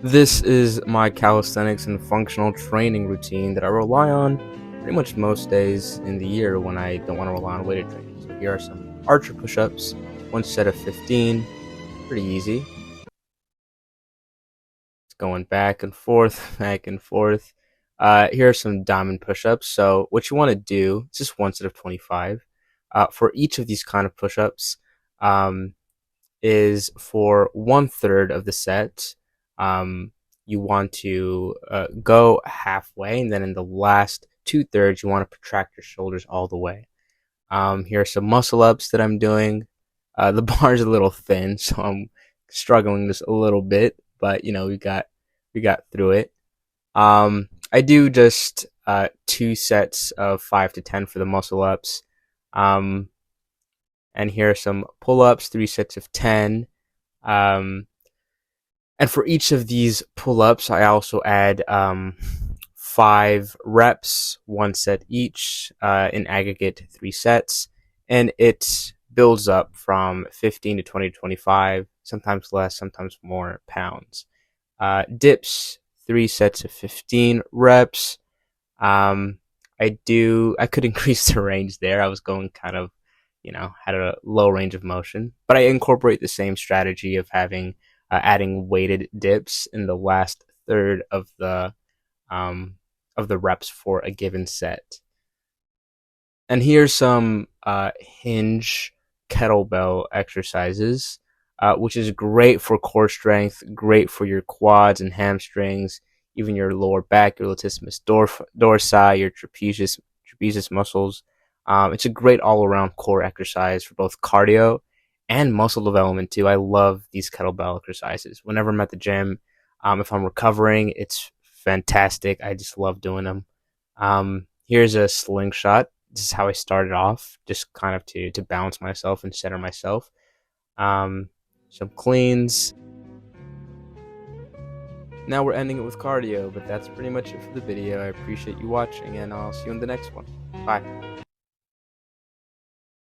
This is my calisthenics and functional training routine that I rely on pretty much most days in the year when I don't want to rely on weighted training. So here are some archer push-ups, one set of 15, pretty easy. It's going back and forth, back and forth. Here are some diamond push-ups. So what you want to do is just one set of 25. For each of these kind of push-ups, um, is for 1/3 of the set. Um, you want to go halfway, and then in the last 2/3, you want to protract your shoulders all the way. Here are some muscle ups that I'm doing. The bar is a little thin, so I'm struggling just a little bit, but we got through it. I do just two sets of 5 to 10 for the muscle ups. Um, and here are some pull ups, three sets of 10. Um, and for each of these pull ups, I also add 5 reps, one set each, in aggregate 3 sets. And it builds up from 15 to 20 to 25, sometimes less, sometimes more pounds. Dips, 3 sets of 15 reps. Um, I could increase the range there. I was going kind of, had a low range of motion, but I incorporate the same strategy of adding weighted dips in the last third um, of the reps for a given set. And here's some hinge kettlebell exercises, which is great for core strength, great for your quads and hamstrings, even your lower back, your latissimus dorsi, your trapezius muscles. It's a great all-around core exercise for both cardio and muscle development too. I love these kettlebell exercises. Whenever I'm at the gym, if I'm recovering, it's fantastic. I just love doing them. Here's a slingshot. This is how I started off, just kind of to balance myself and center myself. Um, some cleans. Now we're ending it with cardio, but that's pretty much it for the video. I appreciate you watching, and I'll see you in the next one. Bye.